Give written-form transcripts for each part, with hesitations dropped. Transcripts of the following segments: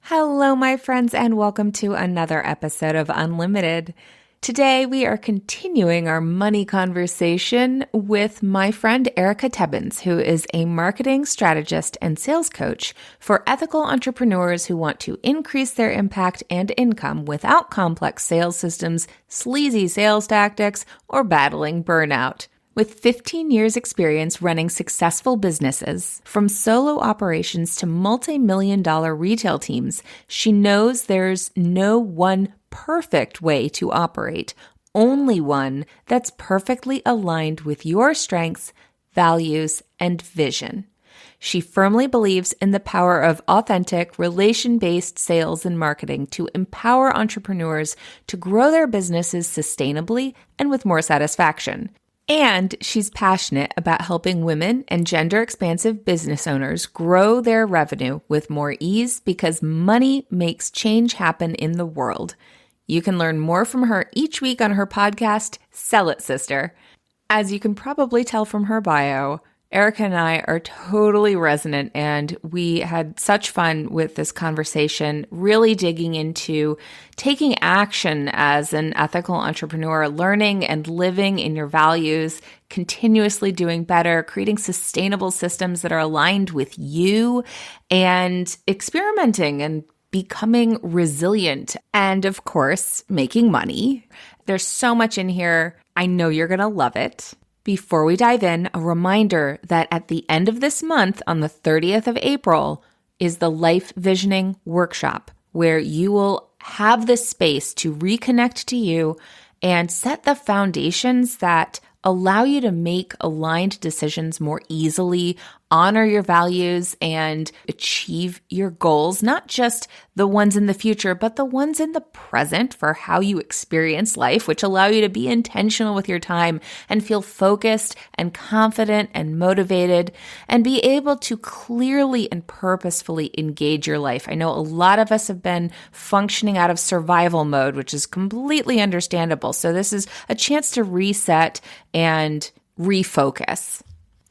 Hello, my friends, and welcome to another episode of Unlimited. Today, we are continuing our money conversation with my friend Erika Tebbens, who is a marketing strategist and sales coach for ethical entrepreneurs who want to increase their impact and income without complex sales systems, sleazy sales tactics, or battling burnout. With 15 years experience running successful businesses, from solo operations to multi-million-dollar retail teams, she knows there's no one perfect way to operate, only one that's perfectly aligned with your strengths, values, and vision. She firmly believes in the power of authentic, relation-based sales and marketing to empower entrepreneurs to grow their businesses sustainably and with more satisfaction. And she's passionate about helping women and gender-expansive business owners grow their revenue with more ease because money makes change happen in the world. You can learn more from her each week on her podcast, Sell It, Sister. As you can probably tell from her bio, Erika and I are totally resonant, and we had such fun with this conversation, really digging into taking action as an ethical entrepreneur, learning and living in your values, continuously doing better, creating sustainable systems that are aligned with you, and experimenting and becoming resilient, and of course, making money. There's so much in here. I know you're going to love it. Before we dive in, a reminder that at the end of this month, on the 30th of April, is the Life Visioning Workshop, where you will have the space to reconnect to you and set the foundations that allow you to make aligned decisions more easily, honor your values, and achieve your goals, not just the ones in the future, but the ones in the present for how you experience life, which allow you to be intentional with your time and feel focused and confident and motivated and be able to clearly and purposefully engage your life. I know a lot of us have been functioning out of survival mode, which is completely understandable. So this is a chance to reset and refocus.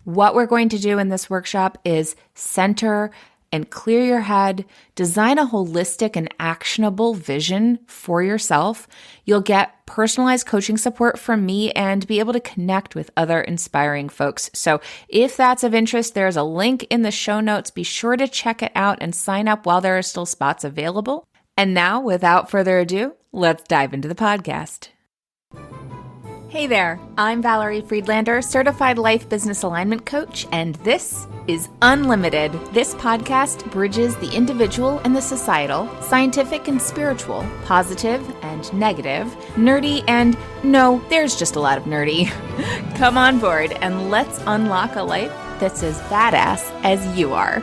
What we're going to do in this workshop is center and clear your head, design a holistic and actionable vision for yourself. You'll get personalized coaching support from me and be able to connect with other inspiring folks. So if that's of interest, there's a link in the show notes. Be sure to check it out and sign up while there are still spots available. And now, without further ado, let's dive into the podcast. Hey there, I'm Valerie Friedlander, Certified Life Business Alignment Coach, and this is Unlimited. This podcast bridges the individual and the societal, scientific and spiritual, positive and negative, nerdy and no, there's just a lot of nerdy. Come on board and let's unlock a life that's as badass as you are.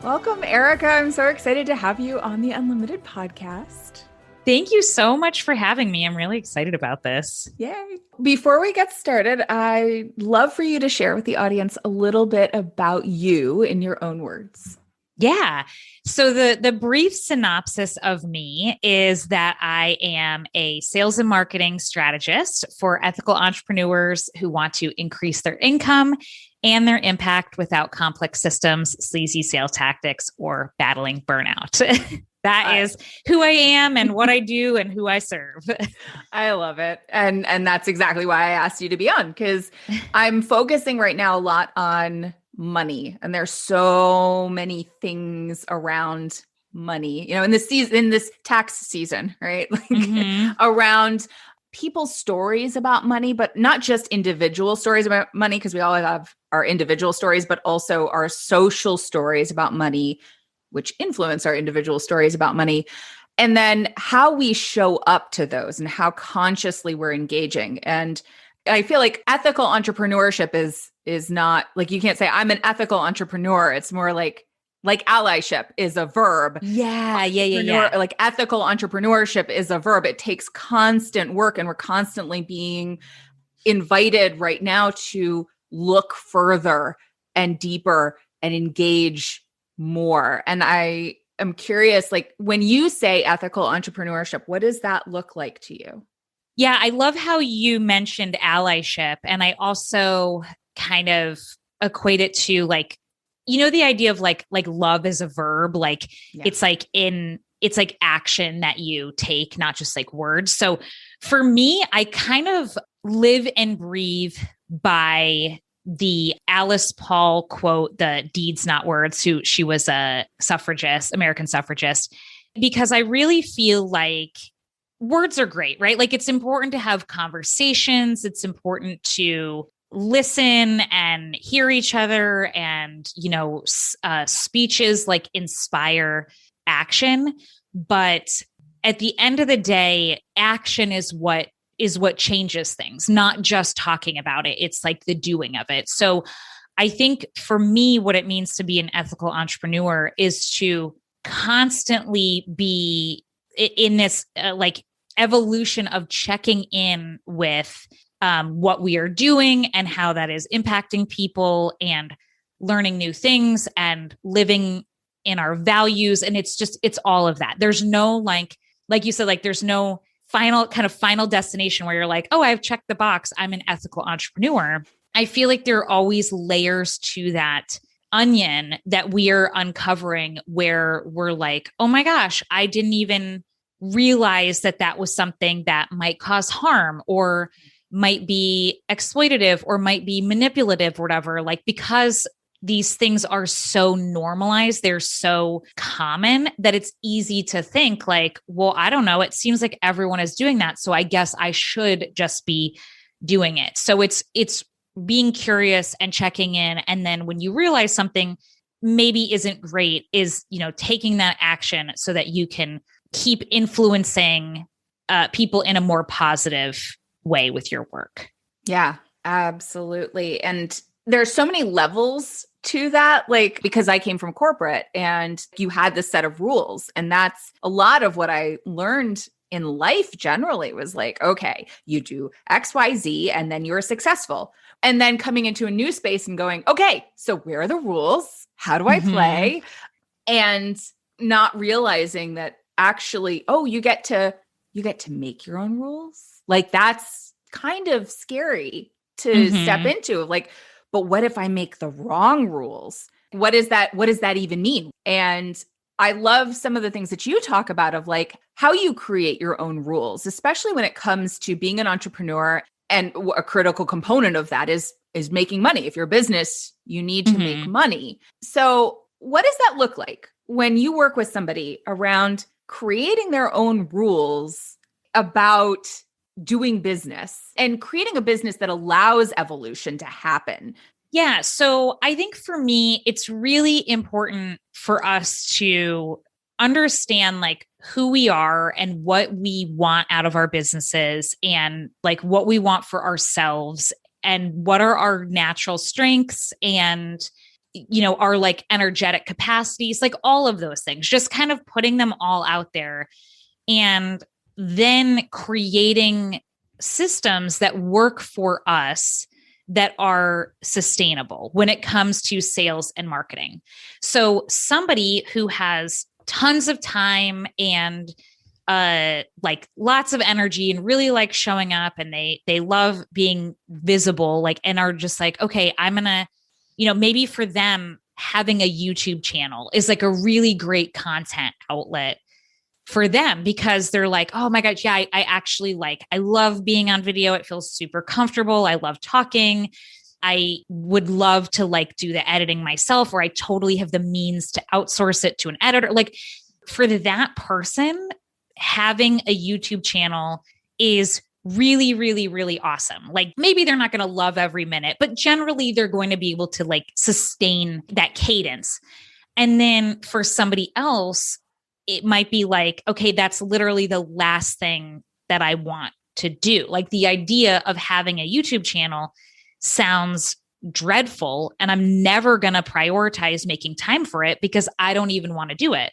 Welcome, Erika. I'm so excited to have you on the Unlimited podcast. Thank you so much for having me. I'm really excited about this. Yay. Before we get started, I'd love for you to share with the audience a little bit about you in your own words. Yeah. So the brief synopsis of me is that I am a sales and marketing strategist for ethical entrepreneurs who want to increase their income and their impact without complex systems, sleazy sales tactics, or battling burnout. That is who I am and what I do and who I serve. I love it. And that's exactly why I asked you to be on, because I'm focusing right now a lot on money. And there's so many things around money, in this tax season, right? Around people's stories about money, but not just individual stories about money, because we all have our individual stories, but also our social stories about money, which influence our individual stories about money. And then how we show up to those and how consciously we're engaging. And I feel like ethical entrepreneurship is not like, you can't say I'm an ethical entrepreneur. It's more like allyship is a verb. Yeah. Like ethical entrepreneurship is a verb. It takes constant work, and we're constantly being invited right now to look further and deeper and engage more. And I am curious, like when you say ethical entrepreneurship, what does that look like to you? Yeah, I love how you mentioned allyship. And I also kind of equate it to like, the idea of like love is a verb, like Yeah. it's like action that you take, not just like words. So for me, I kind of live and breathe by the Alice Paul quote, the deeds, not words, who she was a suffragist, American suffragist, because I really feel like words are great, right? Like it's important to have conversations. It's important to listen and hear each other, and speeches like inspire action. But at the end of the day, action is what changes things, not just talking about it. It's like the doing of it. So I think for me, what it means to be an ethical entrepreneur is to constantly be in this like evolution of checking in with what we are doing and how that is impacting people, and learning new things and living in our values. And it's all of that. There's no like you said, like there's no final destination where you're like, oh, I've checked the box, I'm an ethical entrepreneur. I feel like there are always layers to that onion that we are uncovering, where we're like, oh my gosh, I didn't even realize that was something that might cause harm, or might be exploitative, or might be manipulative, or whatever. Like, because these things are so normalized, they're so common, that it's easy to think like, well, I don't know, it seems like everyone is doing that, so I guess I should just be doing it. So it's being curious and checking in. And then when you realize something maybe isn't great, is, taking that action so that you can keep influencing people in a more positive way with your work. Yeah, absolutely. And there's so many levels to that, like, because I came from corporate and you had this set of rules. And that's a lot of what I learned in life generally, was like, okay, you do X, Y, Z, and then you're successful. And then coming into a new space and going, okay, so where are the rules? How do I play? And not realizing that actually, oh, you get to make your own rules. Like, that's kind of scary to step into. Like, but what if I make the wrong rules? What does that even mean? And I love some of the things that you talk about, of like how you create your own rules, especially when it comes to being an entrepreneur. And a critical component of that is making money. If you're a business, you need to make money. So what does that look like when you work with somebody around creating their own rules about doing business and creating a business that allows evolution to happen? Yeah. So I think for me, it's really important for us to understand like who we are and what we want out of our businesses, and like what we want for ourselves, and what are our natural strengths, and our like energetic capacities, like all of those things, just kind of putting them all out there, and then creating systems that work for us, that are sustainable when it comes to sales and marketing. So somebody who has tons of time and like lots of energy, and really like showing up, and they love being visible, like, and are just like, okay, I'm gonna, maybe for them, having a YouTube channel is like a really great content outlet for them, because they're like, oh my gosh, yeah, I actually I love being on video. It feels super comfortable. I love talking. I would love to like do the editing myself, or I totally have the means to outsource it to an editor. Like, for that person, having a YouTube channel is really, really, really awesome. Like, maybe they're not going to love every minute, but generally they're going to be able to like sustain that cadence. And then for somebody else, it might be like, okay, that's literally the last thing that I want to do. Like, the idea of having a YouTube channel sounds dreadful, and I'm never going to prioritize making time for it because I don't even want to do it.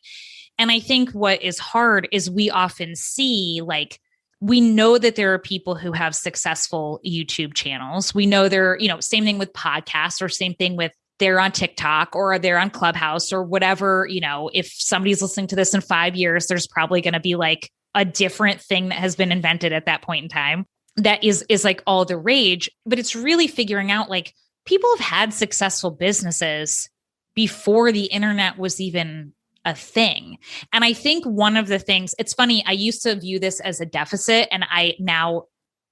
And I think what is hard is we often see, like, we know that there are people who have successful YouTube channels. We know they're, same thing with podcasts, or same thing with they're on TikTok, or they're on Clubhouse, or whatever. If somebody's listening to this in 5 years, there's probably going to be like a different thing that has been invented at that point in time that is like all the rage. But it's really figuring out like people have had successful businesses before the internet was even a thing. And I think one of the things, it's funny, I used to view this as a deficit, and I now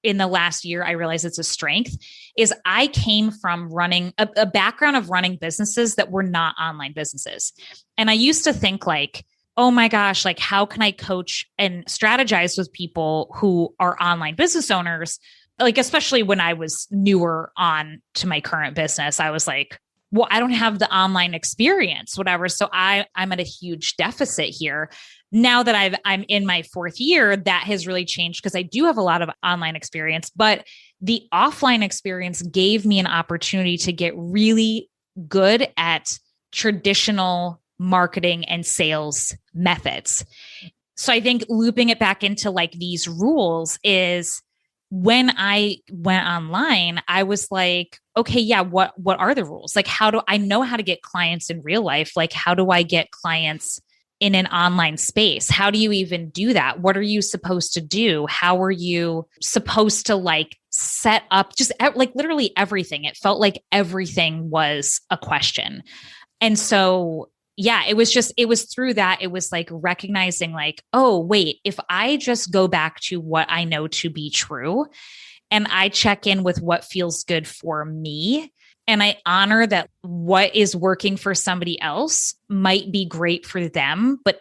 in the last year, I realize it's a strength, is I came from running a background of running businesses that were not online businesses. And I used to think like, oh my gosh, like how can I coach and strategize with people who are online business owners? Like, especially when I was newer on to my current business, I was like, well, I don't have the online experience, whatever. So I'm at a huge deficit here. Now that I'm in my fourth year, that has really changed because I do have a lot of online experience, but the offline experience gave me an opportunity to get really good at traditional marketing and sales methods. So I think looping it back into like these rules is when I went online, I was like, okay, yeah, what are the rules? Like, how do I know how to get clients in real life? Like, how do I get clients in an online space? How do you even do that? What are you supposed to do? How are you supposed to like set up just like literally everything? It felt like everything was a question. And so yeah, it was through that. It was like recognizing like, oh, wait, if I just go back to what I know to be true and I check in with what feels good for me, and I honor that what is working for somebody else might be great for them, but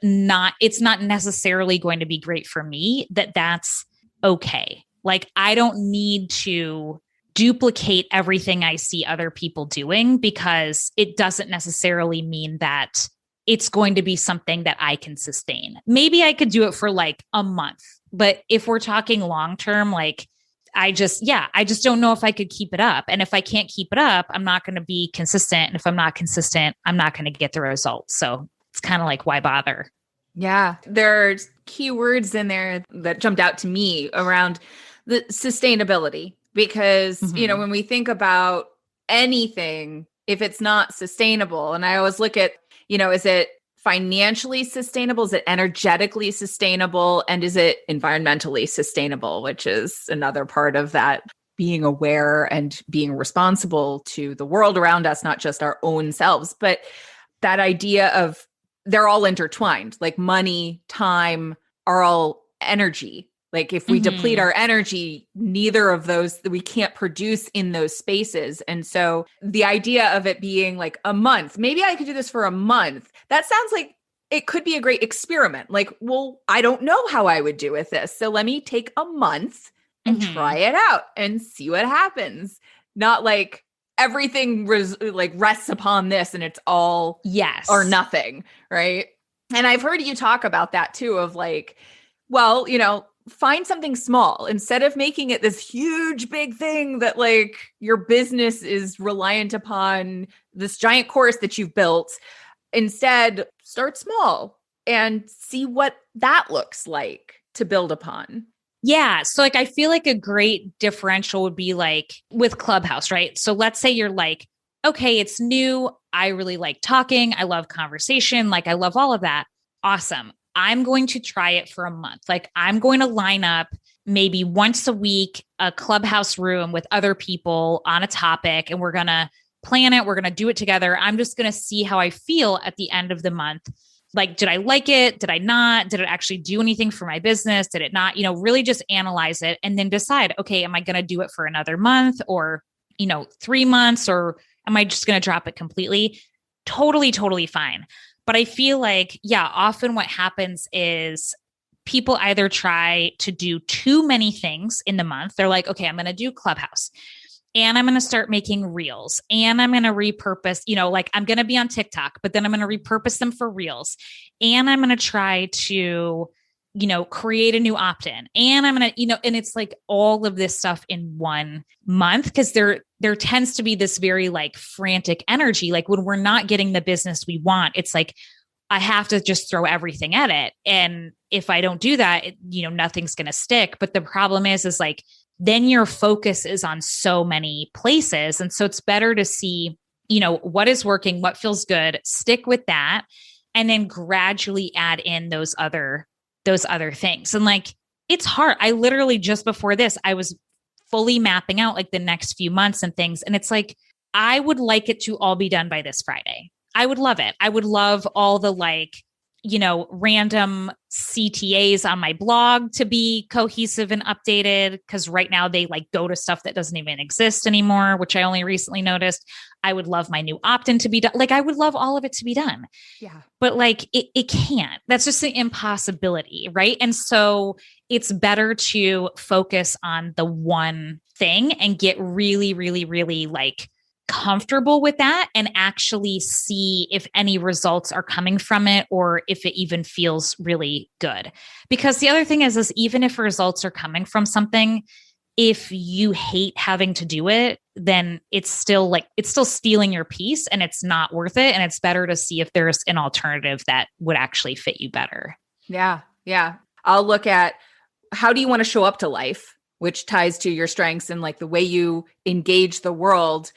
it's not necessarily going to be great for me, that's okay. Like, I don't need to duplicate everything I see other people doing because it doesn't necessarily mean that it's going to be something that I can sustain. Maybe I could do it for like a month, but if we're talking long-term, like I just don't know if I could keep it up. And if I can't keep it up, I'm not going to be consistent. And if I'm not consistent, I'm not going to get the results. So it's kind of like, why bother? Yeah. There's key words in there that jumped out to me around the sustainability. Because, when we think about anything, if it's not sustainable, and I always look at, is it financially sustainable? Is it energetically sustainable? And is it environmentally sustainable, which is another part of that being aware and being responsible to the world around us, not just our own selves. But that idea of they're all intertwined, like money, time are all energy. Like if we deplete our energy, neither of those, we can't produce in those spaces. And so the idea of it being like a month, maybe I could do this for a month. That sounds like it could be a great experiment. Like, well, I don't know how I would do with this. So let me take a month and try it out and see what happens. Not like everything rests upon this and it's all yes or nothing. Right. And I've heard you talk about that too, of like, well, find something small instead of making it this huge big thing that like your business is reliant upon this giant course that you've built. Instead, start small and see what that looks like to build upon. Yeah. So like, I feel like a great differential would be like with Clubhouse, right? So let's say you're like, okay, it's new. I really like talking. I love conversation. Like I love all of that. Awesome. I'm going to try it for a month. Like I'm going to line up maybe once a week, a Clubhouse room with other people on a topic, and we're going to plan it. We're going to do it together. I'm just going to see how I feel at the end of the month. Like, did I like it? Did I not? Did it actually do anything for my business? Did it not? Really just analyze it and then decide, okay, am I going to do it for another month or, 3 months, or am I just going to drop it completely? Totally, totally fine. But I feel like, yeah, often what happens is people either try to do too many things in the month. They're like, okay, I'm going to do Clubhouse and I'm going to start making reels and I'm going to repurpose, like I'm going to be on TikTok, but then I'm going to repurpose them for reels. And I'm going to try to, create a new opt-in. And I'm going to, and it's like all of this stuff in 1 month because there tends to be this very like frantic energy. Like when we're not getting the business we want, it's like, I have to just throw everything at it. And if I don't do that, nothing's going to stick. But the problem is like, then your focus is on so many places. And so it's better to see, what is working, what feels good, stick with that, and then gradually add in those other those other things. And like, it's hard. I literally just before this, I was fully mapping out like the next few months and things. And it's like, I would like it to all be done by this Friday. I would love it. I would love all the like, random CTAs on my blog to be cohesive and updated. Because right now they like go to stuff that doesn't even exist anymore, which I only recently noticed. I would love my new opt-in to be done. Like I would love all of it to be done. Yeah. But like it can't. That's just the impossibility. Right. And so it's better to focus on the one thing and get really, really, really like comfortable with that and actually see if any results are coming from it or if it even feels really good. Because the other thing is even if results are coming from something, if you hate having to do it, then it's still stealing your peace and it's not worth it. And it's better to see if there's an alternative that would actually fit you better. Yeah. Yeah. I'll look at how do you want to show up to life, which ties to your strengths and like the way you engage the world.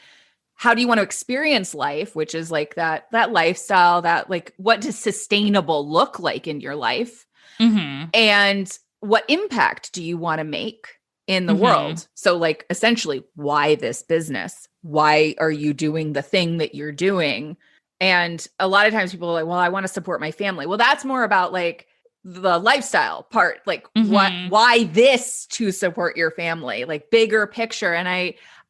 How do you want to experience life, which is like that lifestyle, that like, what does sustainable look like in your life? Mm-hmm. And what impact do you want to make in the world? So like, essentially, why this business? Why are you doing the thing that you're doing? And a lot of times people are like, well, I want to support my family. Well, that's more about like the lifestyle part, like why this to support your family, like bigger picture. And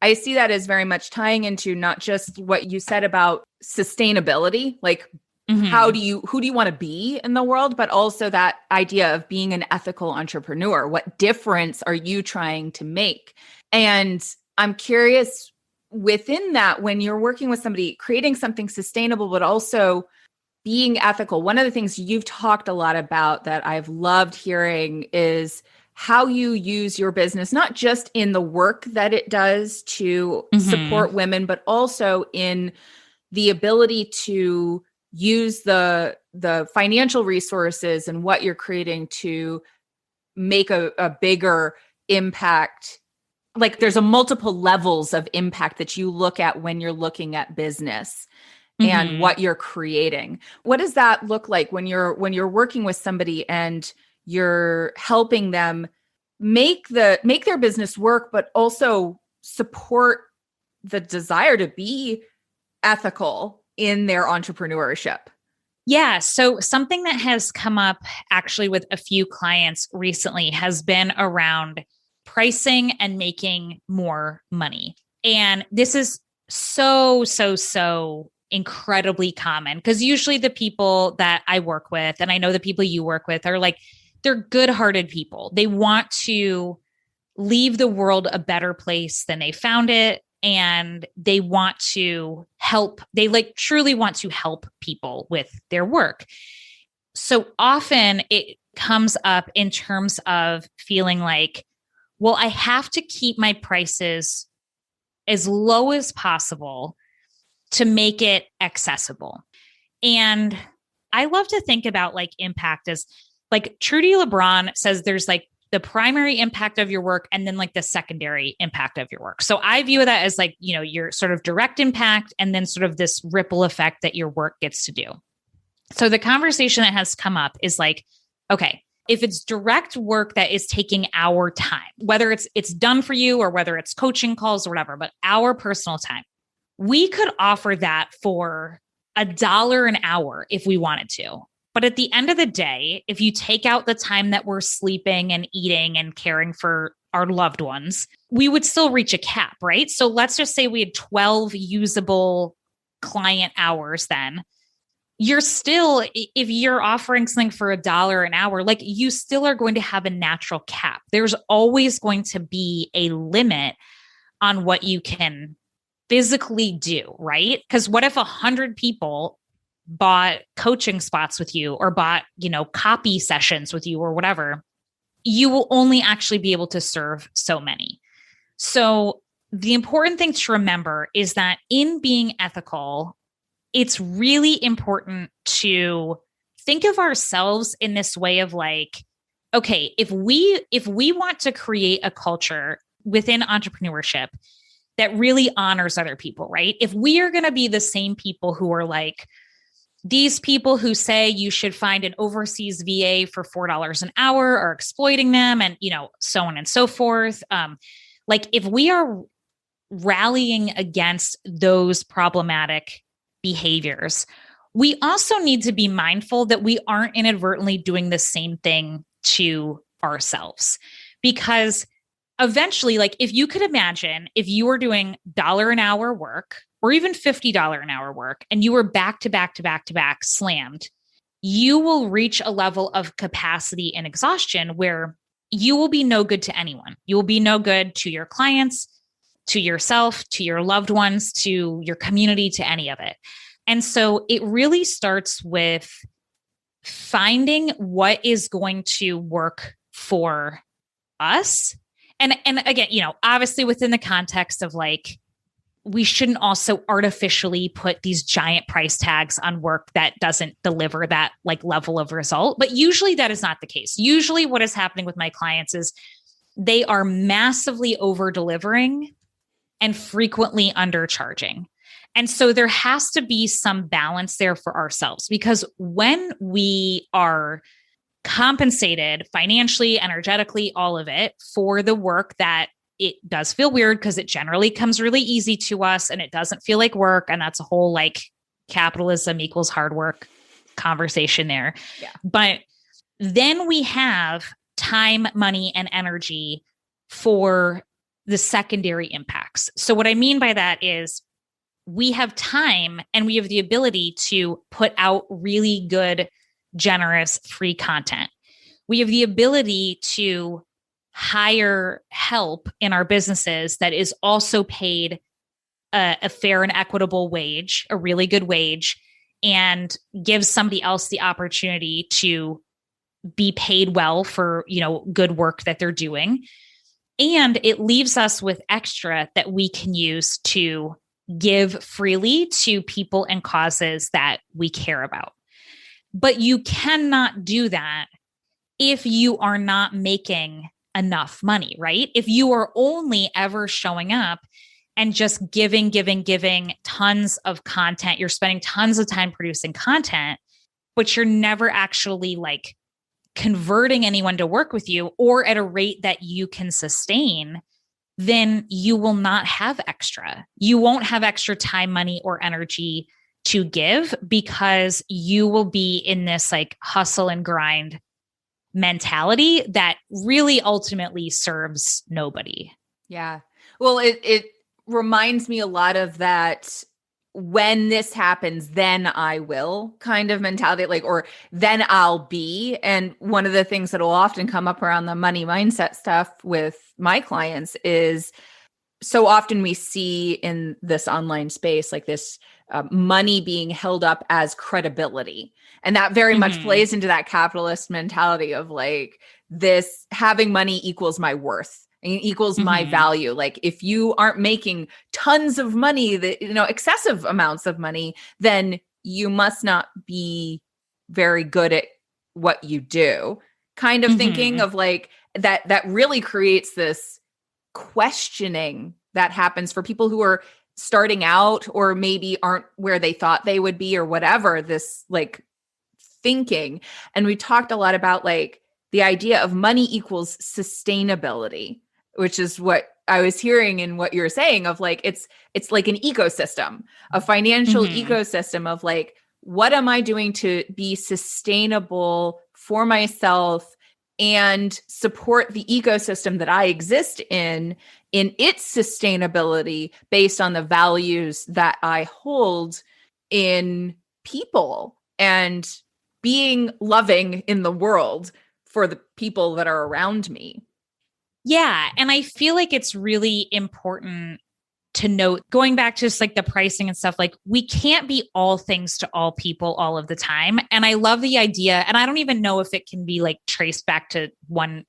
I see that as very much tying into not just what you said about sustainability, like who do you want to be in the world, but also that idea of being an ethical entrepreneur. What difference are you trying to make? And I'm curious within that, when you're working with somebody, creating something sustainable, but also being ethical, one of the things you've talked a lot about that I've loved hearing is how you use your business, not just in the work that it does to support women, but also in the ability to use the financial resources and what you're creating to make a bigger impact. Like there's a multiple levels of impact that you look at when you're looking at business and what you're creating. What does that look like when you're working with somebody and you're helping them make their business work, but also support the desire to be ethical in their entrepreneurship? Yeah. So something that has come up actually with a few clients recently has been around pricing and making more money. And this is so incredibly common because usually the people that I work with, and I know the people you work with are like, they're good-hearted people. They want to leave the world a better place than they found it. And they want to help. They like truly want to help people with their work. So often it comes up in terms of feeling like, well, I have to keep my prices as low as possible to make it accessible. And I love to think about like impact as like Trudy LeBron says, there's like the primary impact of your work and then like the secondary impact of your work. So I view that as like, your sort of direct impact and then sort of this ripple effect that your work gets to do. So the conversation that has come up is like, okay, if it's direct work that is taking our time, whether it's done for you or whether it's coaching calls or whatever, but our personal time, we could offer that for $1 an hour if we wanted to. But at the end of the day, if you take out the time that we're sleeping and eating and caring for our loved ones, we would still reach a cap, right? So let's just say we had 12 usable client hours then. You're still, if you're offering something for $1 an hour, like you still are going to have a natural cap. There's always going to be a limit on what you can physically do, right? Because what if 100 people bought coaching spots with you or bought, copy sessions with you or whatever? You will only actually be able to serve so many. So the important thing to remember is that in being ethical, it's really important to think of ourselves in this way of like, okay, if we want to create a culture within entrepreneurship that really honors other people, right? If we are going to be the same people who are like, these people who say you should find an overseas VA for $4 an hour are exploiting them, and, so on and so forth. Like, if we are rallying against those problematic behaviors, we also need to be mindful that we aren't inadvertently doing the same thing to ourselves. Because eventually, like, if you could imagine, if you were doing $1 an hour work or even $50 an hour work, and you were back to back to back to back slammed, you will reach a level of capacity and exhaustion where you will be no good to anyone. You will be no good to your clients, to yourself, to your loved ones, to your community, to any of it. And so it really starts with finding what is going to work for us. And again, obviously within the context of, like, we shouldn't also artificially put these giant price tags on work that doesn't deliver that, like, level of result. But usually that is not the case. Usually what is happening with my clients is they are massively over delivering and frequently undercharging. And so there has to be some balance there for ourselves, because when we are compensated financially, energetically, all of it, for the work that it does feel weird because it generally comes really easy to us and it doesn't feel like work. And that's a whole, like, capitalism equals hard work conversation there. Yeah. But then we have time, money, and energy for the secondary impacts. So what I mean by that is we have time and we have the ability to put out really good, generous, free content. We have the ability to hire help in our businesses that is also paid a fair and equitable wage, a really good wage, and gives somebody else the opportunity to be paid well for, good work that they're doing. And it leaves us with extra that we can use to give freely to people and causes that we care about. But you cannot do that if you are not making enough money, right? If you are only ever showing up and just giving tons of content, you're spending tons of time producing content, but you're never actually, like, converting anyone to work with you or at a rate that you can sustain, then you will not have extra. You won't have extra time, money, or energy to give, because you will be in this, like, hustle and grind mentality that really ultimately serves nobody. Yeah. Well, it reminds me a lot of that, when this happens, then I will kind of mentality, like, or then I'll be. And one of the things that will often come up around the money mindset stuff with my clients is, so often we see in this online space, like, this money being held up as credibility. And that very much plays into that capitalist mentality of, like, this having money equals my worth and equals my value. Like, if you aren't making tons of money, that, excessive amounts of money, then you must not be very good at what you do. Kind of thinking of, like, that really creates this questioning that happens for people who are starting out or maybe aren't where they thought they would be or whatever, this, like, thinking. And we talked a lot about, like, the idea of money equals sustainability, which is what I was hearing in what you're saying of, like, it's like an ecosystem, a financial ecosystem of, like, what am I doing to be sustainable for myself and support the ecosystem that I exist in its sustainability based on the values that I hold in people and being loving in the world for the people that are around me. Yeah. And I feel like it's really important to note, going back to just, like, the pricing and stuff, like, we can't be all things to all people all of the time. And I love the idea, and I don't even know if it can be, like, traced back to one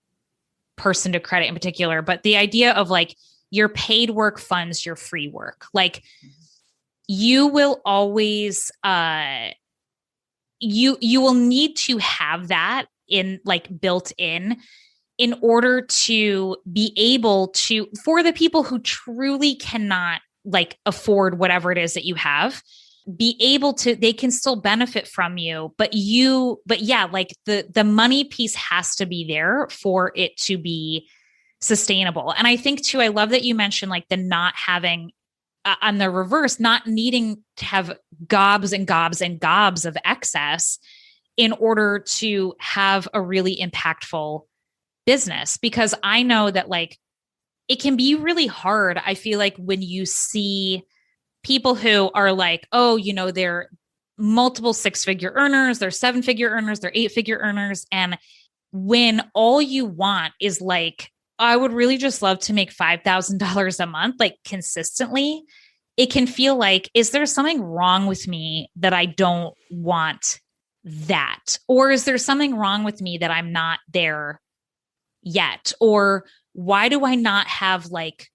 person to credit in particular, but the idea of, like, your paid work funds your free work. Like, you will always, you will need to have that in, like, built in order to be able to, for the people who truly cannot, like, afford whatever it is that you have, be able to, they can still benefit from you, but yeah, like the money piece has to be there for it to be sustainable. And I think too, I love that you mentioned like the not having, on the reverse, not needing to have gobs and gobs and gobs of excess in order to have a really impactful business. Because I know that like it can be really hard. I feel like when you see people who are like, oh, they're multiple 6-figure earners, they're 7-figure earners, they're 8-figure earners. And when all you want is like, I would really just love to make $5,000 a month, like consistently, it can feel like, is there something wrong with me that I don't want that? Or is there something wrong with me that I'm not there yet? Or why do I not have like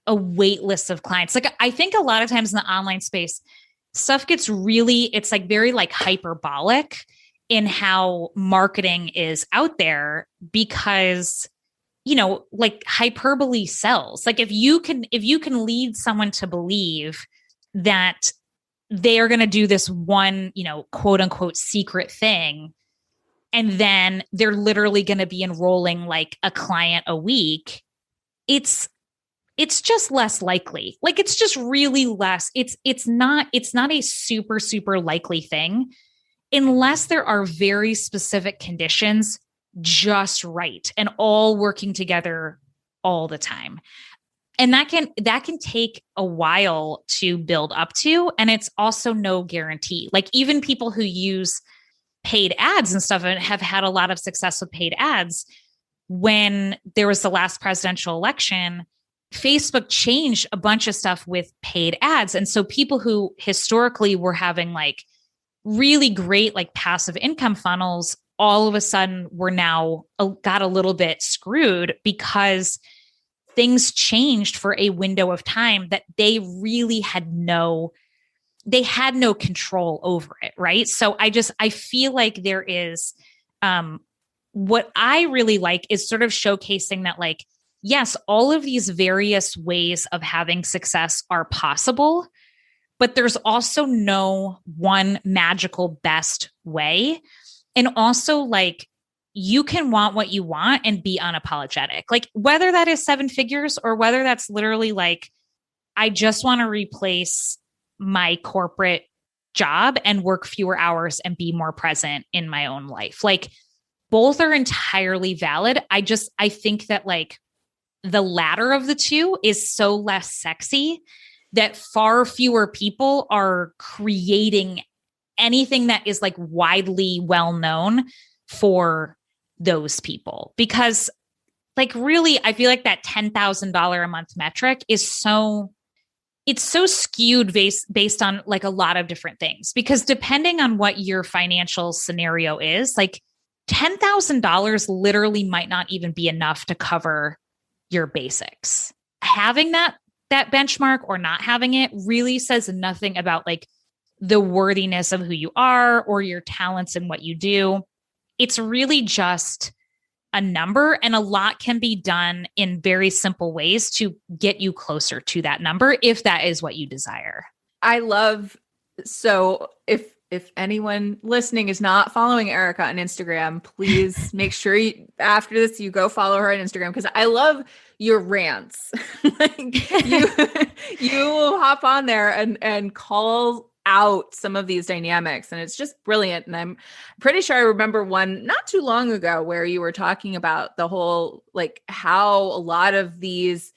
a wait list of clients? Like, I think a lot of times in the online space, stuff gets really, it's like very like hyperbolic in how marketing is out there because, like hyperbole sells. Like if you can lead someone to believe that they are going to do this one, quote unquote secret thing, and then they're literally going to be enrolling like a client a week, it's just less likely. Like it's just really less. It's not a super, super likely thing unless there are very specific conditions just right and all working together all the time. And that can take a while to build up to. And it's also no guarantee. Like even people who use paid ads and stuff and have had a lot of success with paid ads, when there was the last presidential election, Facebook changed a bunch of stuff with paid ads. And so people who historically were having like really great like passive income funnels, all of a sudden were now got a little bit screwed because things changed for a window of time that they really had no control over it. Right. So I feel like there is, what I really like is sort of showcasing that like, yes, all of these various ways of having success are possible, but there's also no one magical best way. And also like you can want what you want and be unapologetic. Like whether that is 7 figures or whether that's literally like, I just want to replace my corporate job and work fewer hours and be more present in my own life. Like both are entirely valid. I think that like the latter of the two is so less sexy that far fewer people are creating anything that is like widely well known for those people. Because like really, I feel like that $10,000 a month metric is it's so skewed based on like a lot of different things, because depending on what your financial scenario is, like $10,000 literally might not even be enough to cover your basics. Having that benchmark or not having it really says nothing about like the worthiness of who you are or your talents and what you do. It's really just a number, and a lot can be done in very simple ways to get you closer to that number if that is what you desire. So if anyone listening is not following Erika on Instagram, please make sure after this you go follow her on Instagram, because I love your rants. Like you hop on there and call out some of these dynamics, and it's just brilliant. And I'm pretty sure I remember one not too long ago where you were talking about the whole like how a lot of these,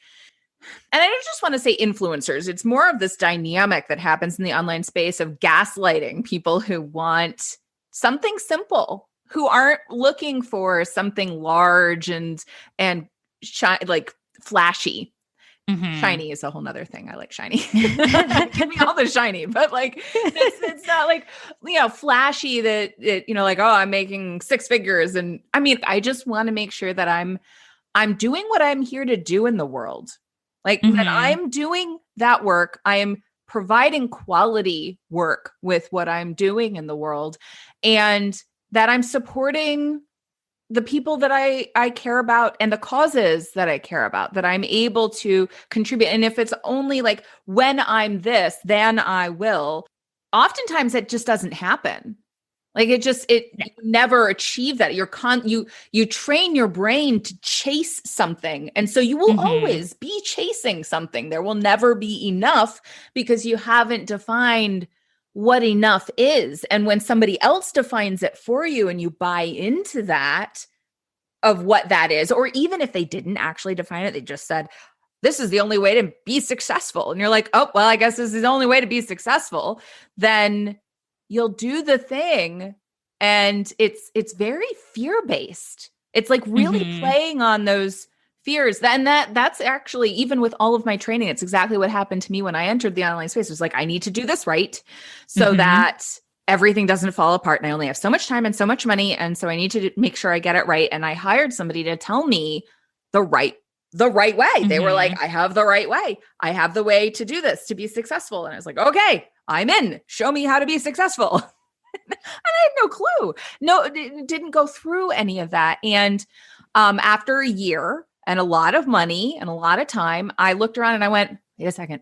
and I don't just want to say influencers, it's more of this dynamic that happens in the online space of gaslighting people who want something simple, who aren't looking for something large and like flashy. Mm-hmm. Shiny is a whole nother thing. I like shiny. Give me all the shiny, but like it's not like, flashy that like, oh, I'm making 6 figures. And I mean, I just want to make sure that I'm doing what I'm here to do in the world. Like that I'm doing that work. I am providing quality work with what I'm doing in the world, and that I'm supporting the people that I care about and the causes that I care about, that I'm able to contribute. And if it's only like when I'm this, then I will. oftentimes it just doesn't happen. Like you never achieve that. You train your brain to chase something. And so you will always be chasing something. There will never be enough because you haven't defined what enough is. And when somebody else defines it for you and you buy into that of what that is, or even if they didn't actually define it, they just said, this is the only way to be successful. And you're like, oh, well, I guess this is the only way to be successful. Then you'll do the thing, and it's very fear-based. It's like really playing on those fears. That's actually, even with all of my training, it's exactly what happened to me when I entered the online space. It was like, I need to do this right so that everything doesn't fall apart. And I only have so much time and so much money. And so I need to make sure I get it right. And I hired somebody to tell me the right way. They were like, I have the right way. I have the way to do this to be successful. And I was like, okay, I'm in. Show me how to be successful. And I had no clue. No, it didn't go through any of that. And after a year and a lot of money and a lot of time, I looked around and I went, wait a second.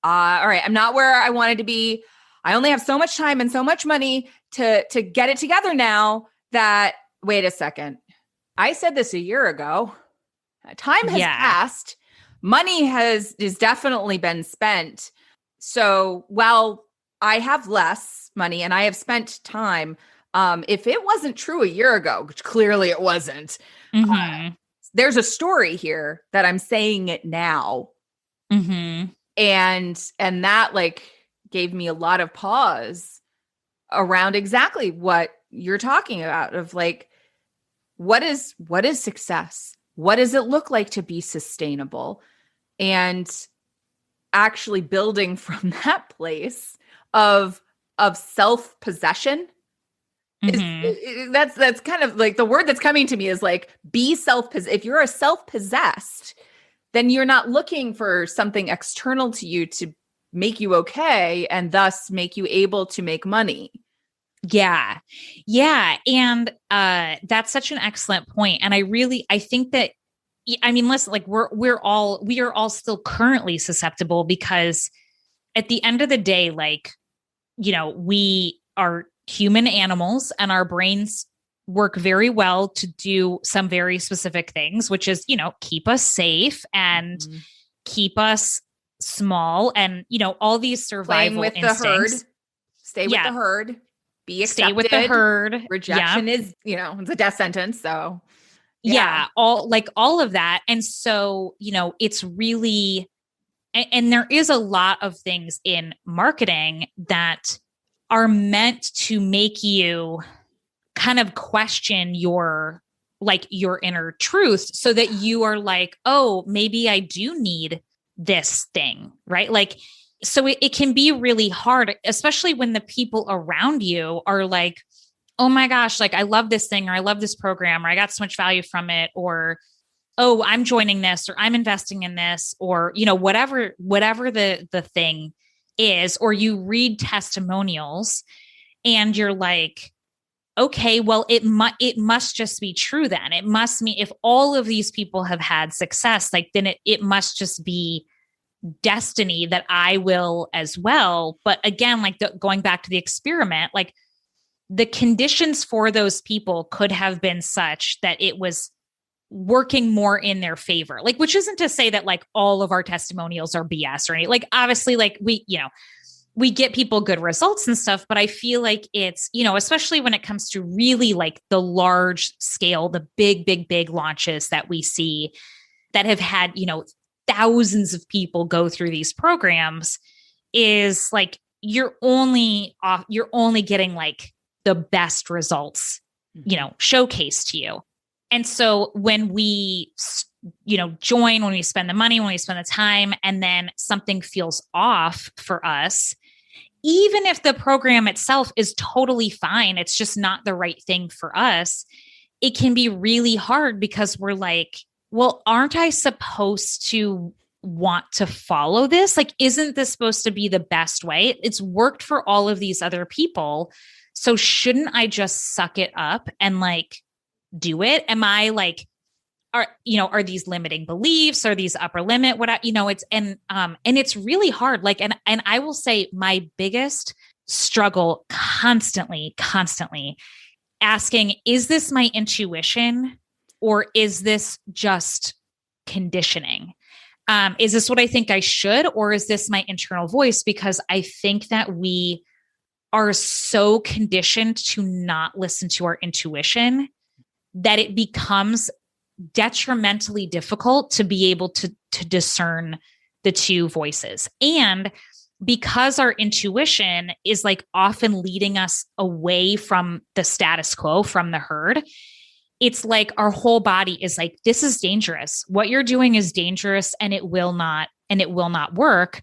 All right, I'm not where I wanted to be. I only have so much time and so much money to get it together now that, wait a second. I said this a year ago. Time has passed. Money is definitely been spent. So while I have less money and I have spent time, if it wasn't true a year ago, which clearly it wasn't, there's a story here that I'm saying it now. And that like gave me a lot of pause around exactly what you're talking about of like, what is success? What does it look like to be sustainable? And actually building from that place of self-possession. That's kind of like the word that's coming to me is like, be self-possessed. If you're a self-possessed, then you're not looking for something external to you to make you okay and thus make you able to make money. Yeah. Yeah. And that's such an excellent point. And I think that, I mean, listen, like we are all still currently susceptible because at the end of the day, like, you know, we are human animals and our brains work very well to do some very specific things, which is, you know, keep us safe and keep us small and, you know, all these survival with instincts. The herd. Stay with the herd. Be accepted. Stay with the herd. Rejection is, you know, it's a death sentence. So all of that. And so, you know, it's really, and there is a lot of things in marketing that are meant to make you kind of question your inner truth so that you are like, oh, maybe I do need this thing, right? Like, so it can be really hard, especially when the people around you are like, oh my gosh, like I love this thing, or I love this program, or I got so much value from it, or, oh, I'm joining this, or I'm investing in this, or, you know, whatever the thing is, or you read testimonials and you're like, okay, well, it must just be true then. It must mean if all of these people have had success, like then it must just be destiny that I will as well. But again, like going back to the experiment, like the conditions for those people could have been such that it was working more in their favor. Like, which isn't to say that like all of our testimonials are BS or anything. Like, obviously, like we get people good results and stuff, but I feel like it's, you know, especially when it comes to really like the large scale, the big launches that we see that have had, you know, thousands of people go through these programs, is like, you're only getting like the best results, you know, showcased to you. And so when we, you know, join, when we spend the money, when we spend the time, and then something feels off for us, even if the program itself is totally fine, it's just not the right thing for us, it can be really hard because we're like, well, aren't I supposed to want to follow this? Like, isn't this supposed to be the best way? It's worked for all of these other people. So shouldn't I just suck it up and like do it? Am I like, are these limiting beliefs? Are these upper limit? And it's really hard. Like, and I will say my biggest struggle constantly asking, is this my intuition or is this just conditioning? Is this what I think I should, or is this my internal voice? Because I think that we are so conditioned to not listen to our intuition that it becomes detrimentally difficult to be able to discern the two voices. And because our intuition is like often leading us away from the status quo, from the herd, it's like our whole body is like, this is dangerous. What you're doing is dangerous and it will not work.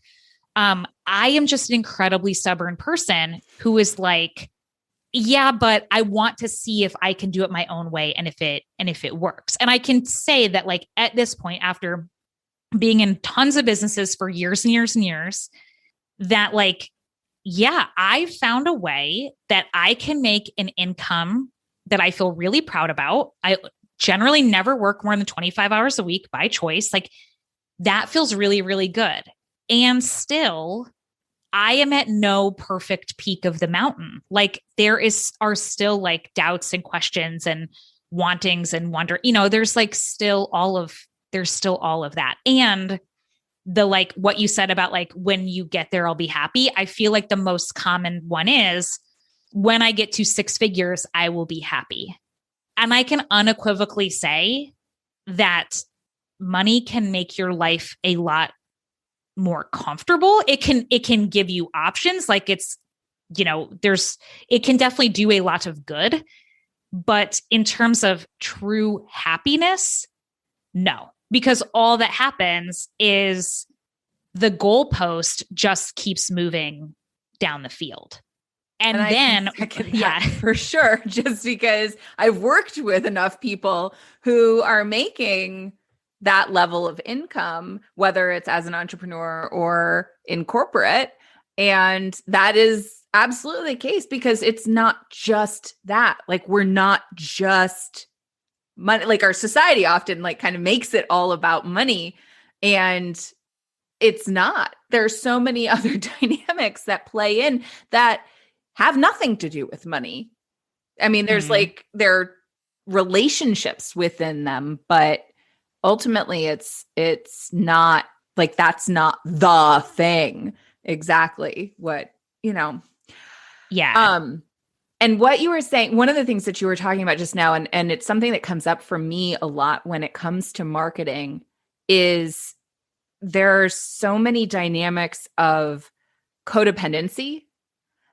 I am just an incredibly stubborn person who is like, yeah, but I want to see if I can do it my own way and if it works. And I can say that like at this point, after being in tons of businesses for years and years and years, that like, yeah, I found a way that I can make an income that I feel really proud about. I generally never work more than 25 hours a week by choice. Like that feels really, really good. And still, I am at no perfect peak of the mountain. Like are still like doubts and questions and wantings and wonder, there's still all of that. And the, like what you said about like, when you get there, I'll be happy. I feel like the most common one is, when I get to six figures, I will be happy. And I can unequivocally say that money can make your life a lot more comfortable. It can give you options. Like it can definitely do a lot of good. But in terms of true happiness, no, because all that happens is the goalpost just keeps moving down the field. And then, yeah, for sure, just because I've worked with enough people who are making that level of income, whether it's as an entrepreneur or in corporate. And that is absolutely the case, because it's not just that. Like, we're not just money. Like, our society often like kind of makes it all about money, and it's not. There's so many other dynamics that play in that have nothing to do with money. I mean, there's there are relationships within them, but ultimately it's not like, that's not the thing exactly what, Yeah. And what you were saying, one of the things that you were talking about just now, and it's something that comes up for me a lot when it comes to marketing, is there are so many dynamics of codependency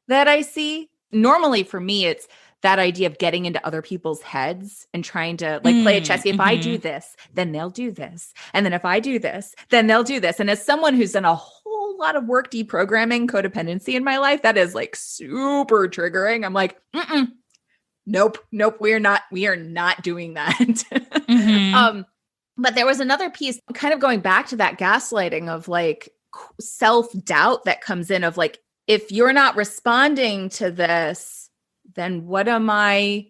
that I see. Normally for me, it's that idea of getting into other people's heads and trying to like play a chess. If I do this, then they'll do this. And then if I do this, then they'll do this. And as someone who's done a whole lot of work deprogramming codependency in my life, that is like super triggering. I'm like, nope, we are not doing that. But there was another piece kind of going back to that gaslighting of like self-doubt that comes in of like, if you're not responding to this, then what am I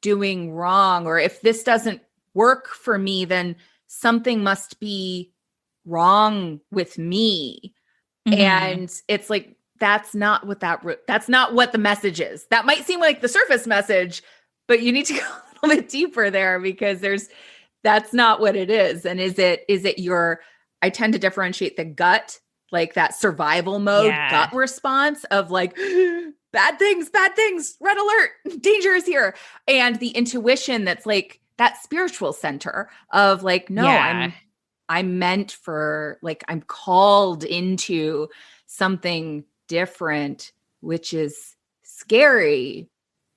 doing wrong? Or if this doesn't work for me, then something must be wrong with me. And it's like, that's not what the message is. That might seem like the surface message, but you need to go a little bit deeper there, because that's not what it is. And is it I tend to differentiate the gut, like that survival mode gut response of like, bad things, red alert, danger is here. And the intuition that's like that spiritual center of like, no, I'm meant for, like, I'm called into something different, which is scary,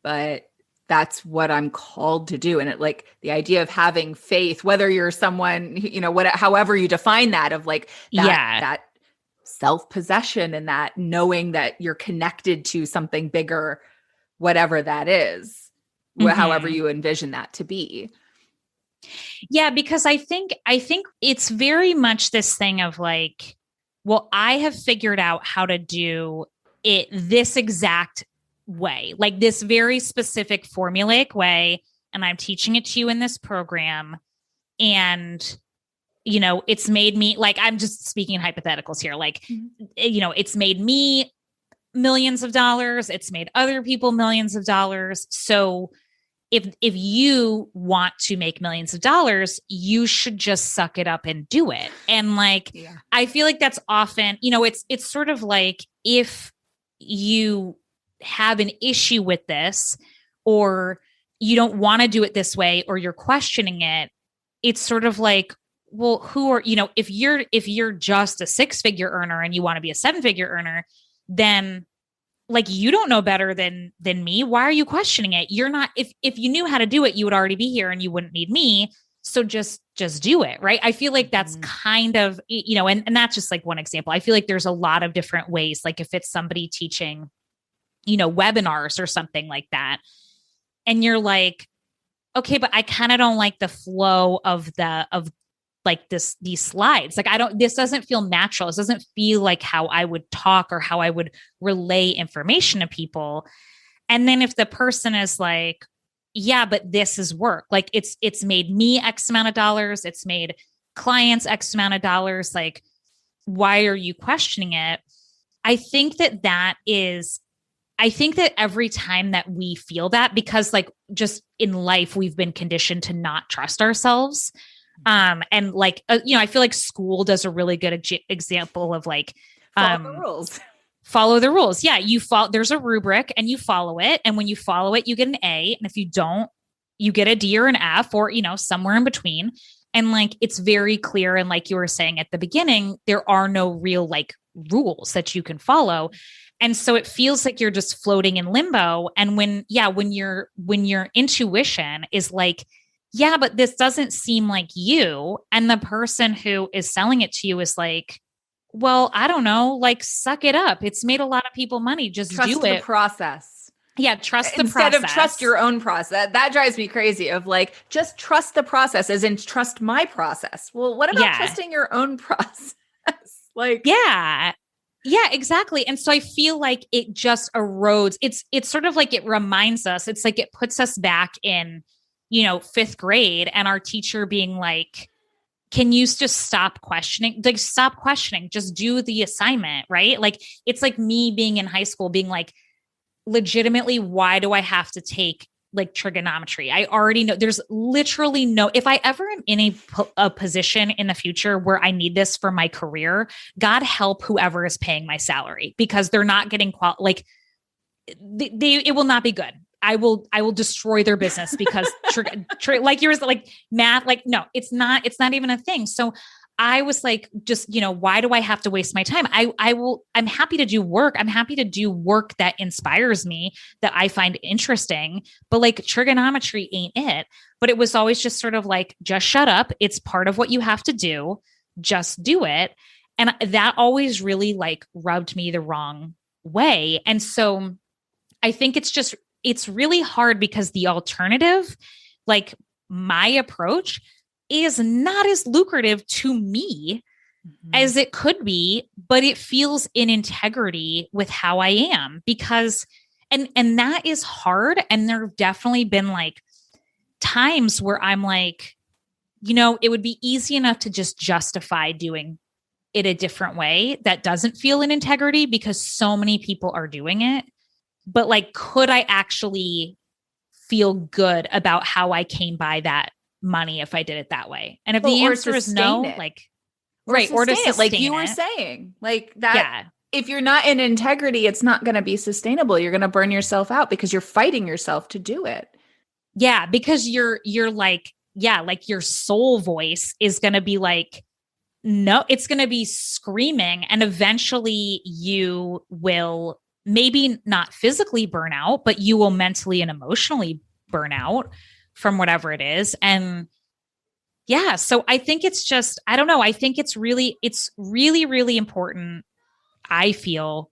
but that's what I'm called to do. And it, like, the idea of having faith, whether you're someone, however you define that, of like that self-possession and that knowing that you're connected to something bigger, whatever that is, however you envision that to be. Yeah, because I think it's very much this thing of like, well, I have figured out how to do it this exact way, like this very specific formulaic way, and I'm teaching it to you in this program. And it's made me, like, I'm just speaking in hypotheticals here, like, it's made me millions of dollars. It's made other people millions of dollars. So if you want to make millions of dollars, you should just suck it up and do it. And like, I feel like that's often, it's sort of like if you have an issue with this, or you don't want to do it this way, or you're questioning it, it's sort of like, well, who are, if you're just a 6-figure earner and you want to be a 7-figure earner, then like, you don't know better than me. Why are you questioning it? You're not, if you knew how to do it, you would already be here and you wouldn't need me. So just do it. Right. I feel like that's kind of, and that's just like one example. I feel like there's a lot of different ways. Like if it's somebody teaching, webinars or something like that, and you're like, okay, but I kind of don't like the flow of like these slides. Like this doesn't feel natural. This doesn't feel like how I would talk or how I would relay information to people. And then if the person is like, yeah, but this is work. Like it's made me X amount of dollars. It's made clients X amount of dollars. Like, why are you questioning it? I think that every time that we feel that, because like just in life, we've been conditioned to not trust ourselves. And like, I feel like school does a really good example of like, follow the rules. Follow the rules. Yeah. There's a rubric and you follow it. And when you follow it, you get an A. And if you don't, you get a D or an F, or, somewhere in between. And like, it's very clear. And like you were saying at the beginning, there are no real like rules that you can follow. And so it feels like you're just floating in limbo. And when your intuition is like, yeah, but this doesn't seem like you. And the person who is selling it to you is like, well, I don't know, like, suck it up. It's made a lot of people money. Just trust do it. The process. Yeah. Trust the process. Instead of trust your own process. That drives me crazy of like, just trust the process as in trust my process. Well, what about trusting your own process? Like, yeah, exactly. And so I feel like it just erodes. It's sort of like it reminds us, it's like it puts us back in, 5th grade, and our teacher being like, can you just stop questioning? Like, stop questioning, just do the assignment, right? Like, it's like me being in high school being like, legitimately, why do I have to take like trigonometry? I already know there's literally no, if I ever am in a position in the future where I need this for my career, God help whoever is paying my salary, because they're not getting it will not be good. I will destroy their business because like yours, like math, like, no, it's not even a thing. So I was like, just, why do I have to waste my time? I'm happy to do work. I'm happy to do work that inspires me, that I find interesting, but like trigonometry ain't it. But it was always just sort of like, just shut up. It's part of what you have to do. Just do it. And that always really like rubbed me the wrong way. And so I think it's really hard, because the alternative, like my approach, is not as lucrative to me as it could be, but it feels in integrity with how I am, because, and that is hard. And there have definitely been like times where I'm like, it would be easy enough to just justify doing it a different way that doesn't feel in integrity, because so many people are doing it. But like, could I actually feel good about how I came by that money if I did it that way? And if the answer is no, like, right. Or to sustain it, like you were saying, like that. Yeah. If you're not in integrity, it's not going to be sustainable. You're going to burn yourself out because you're fighting yourself to do it. Yeah. Because you're like, like your soul voice is going to be like, no, it's going to be screaming. And eventually you will maybe not physically burn out, but you will mentally and emotionally burn out from whatever it is. And yeah, so I think it's just, I don't know. I think it's really, really important, I feel,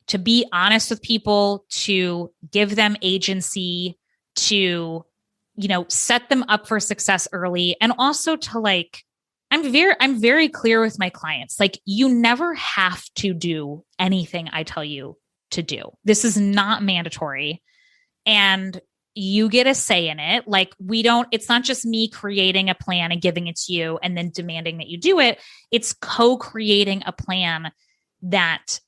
to be honest with people, to give them agency, to, set them up for success early. And also to like, I'm very clear with my clients. Like, you never have to do anything I tell you to do. This is not mandatory. And you get a say in it. Like, it's not just me creating a plan and giving it to you and then demanding that you do it. It's co-creating a plan that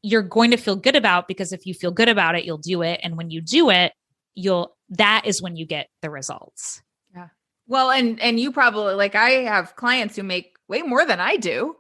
you're going to feel good about, because if you feel good about it, you'll do it. And when you do it, that is when you get the results. Yeah. Well, and you probably, like, I have clients who make way more than I do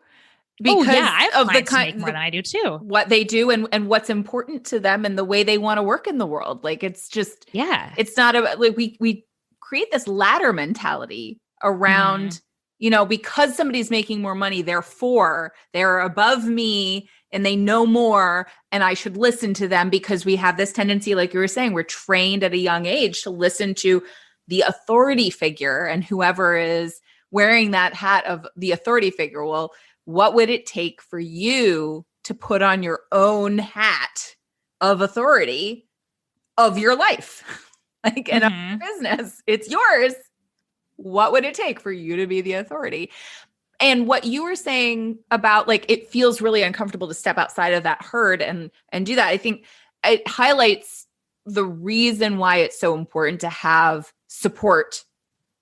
because I have of clients who make more than I do too. What they do and what's important to them and the way they want to work in the world. Like, it's just, it's not about, like, we create this ladder mentality around, because somebody's making more money, therefore they're above me and they know more and I should listen to them, because we have this tendency, like you were saying, we're trained at a young age to listen to the authority figure, and whoever is wearing that hat of the authority figure. Well, what would it take for you to put on your own hat of authority of your life? Like, in a business, it's yours. What would it take for you to be the authority? And what you were saying about, like, it feels really uncomfortable to step outside of that herd and do that. I think it highlights the reason why it's so important to have support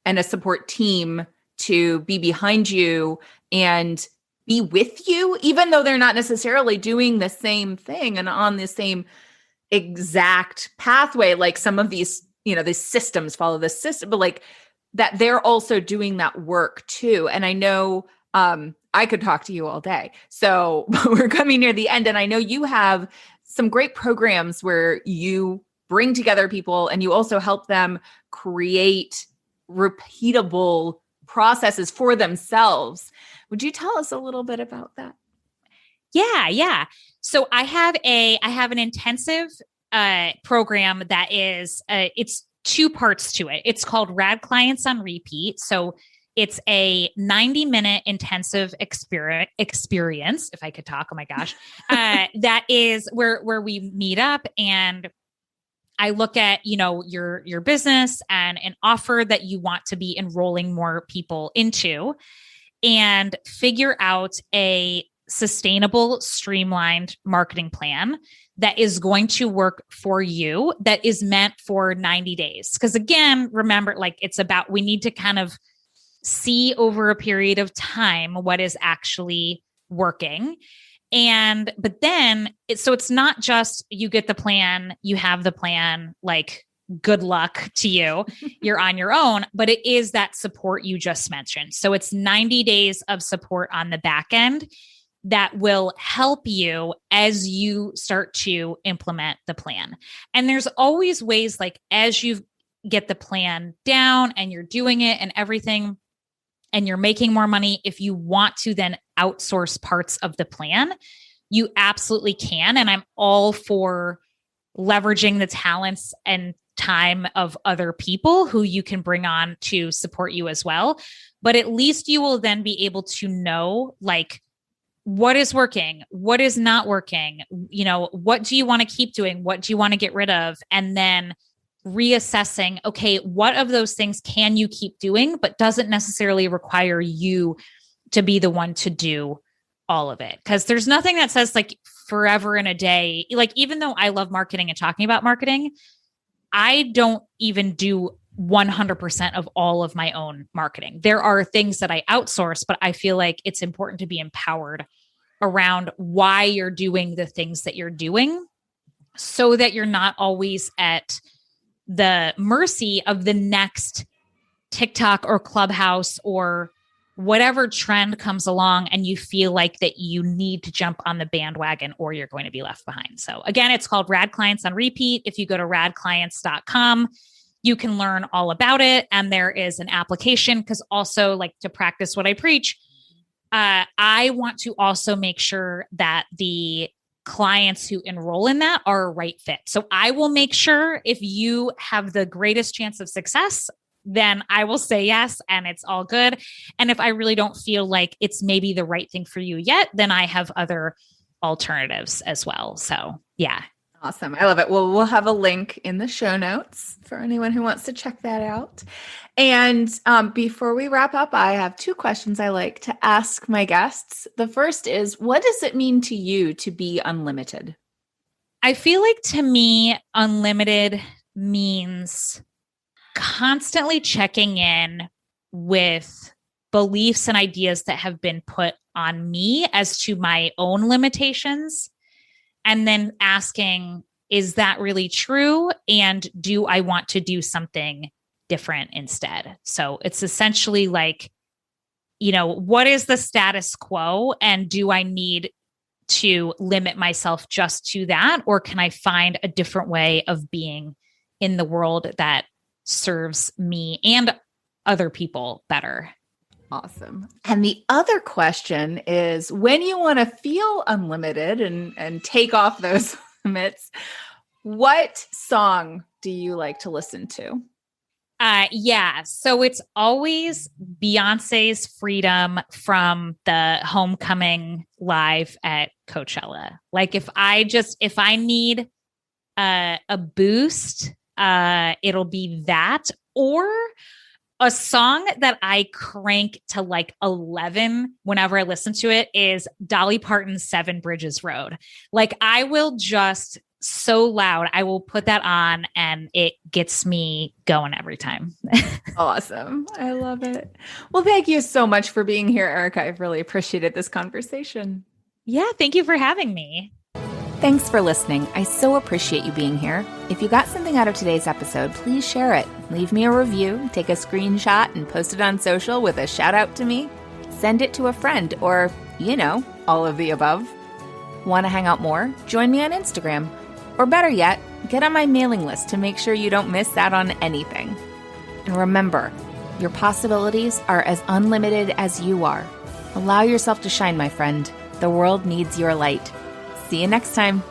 and a support team to be behind you and be with you, even though they're not necessarily doing the same thing and on the same exact pathway. Like, some of these, these systems follow this system, but like that they're also doing that work too. And I know I could talk to you all day. So we're coming near the end. And I know you have some great programs where you bring together people and you also help them create repeatable processes for themselves. Would you tell us a little bit about that? Yeah. So I have an intensive program that is it's two parts to it. It's called Rad Clients on Repeat. So it's a 90-minute intensive experience, if I could talk, oh my gosh, that is where we meet up and I look at, your business and an offer that you want to be enrolling more people into, and figure out a sustainable, streamlined marketing plan that is going to work for you, that is meant for 90 days. Because again, remember, like, we need to kind of see over a period of time what is actually working. But then it's not just you get the plan, you have the plan, like, good luck to you, you're on your own, but it is that support you just mentioned. So it's 90 days of support on the back end that will help you as you start to implement the plan. And there's always ways, like, as you get the plan down and you're doing it and everything, and you're making more money, if you want to then outsource parts of the plan, you absolutely can. And I'm all for leveraging the talents and time of other people who you can bring on to support you as well. But at least you will then be able to know, like, what is working, what is not working, what do you want to keep doing? What do you want to get rid of? And then reassessing, okay, what of those things can you keep doing, but doesn't necessarily require you to be the one to do all of it. Because there's nothing that says, like, forever in a day. Like, even though I love marketing and talking about marketing, I don't even do 100% of all of my own marketing. There are things that I outsource, but I feel like it's important to be empowered around why you're doing the things that you're doing, so that you're not always at the mercy of the next TikTok or Clubhouse or whatever trend comes along, and you feel like that you need to jump on the bandwagon or you're going to be left behind. So again, it's called Rad Clients on Repeat. If you go to radclients.com, you can learn all about it. And there is an application, because also, like, to practice what I preach, I want to also make sure that the clients who enroll in that are a right fit. So I will make sure if you have the greatest chance of success, then I will say yes, and it's all good. And if I really don't feel like it's maybe the right thing for you yet, then I have other alternatives as well. So yeah. Awesome. I love it. Well, we'll have a link in the show notes for anyone who wants to check that out. And before we wrap up, I have two questions I like to ask my guests. The first is, what does it mean to you to be unlimited? I feel like, to me, unlimited means constantly checking in with beliefs and ideas that have been put on me as to my own limitations, and then asking, is that really true? And do I want to do something different instead? So it's essentially like, what is the status quo? And do I need to limit myself just to that? Or can I find a different way of being in the world that serves me and other people better? Awesome. And the other question is, when you want to feel unlimited and take off those limits, what song do you like to listen to? Yeah. So it's always Beyonce's Freedom from the Homecoming live at Coachella. Like if I need a boost, it'll be that, or a song that I crank to like 11 whenever I listen to it is Dolly Parton's Seven Bridges Road. Like I will just so loud, I will put that on and it gets me going every time. Awesome. I love it. Well, thank you so much for being here, Erika. I've really appreciated this conversation. Yeah, thank you for having me. Thanks for listening. I so appreciate you being here. If you got something out of today's episode, please share it. Leave me a review, take a screenshot, and post it on social with a shout out to me. Send it to a friend or, all of the above. Want to hang out more? Join me on Instagram. Or better yet, get on my mailing list to make sure you don't miss out on anything. And remember, your possibilities are as unlimited as you are. Allow yourself to shine, my friend. The world needs your light. See you next time.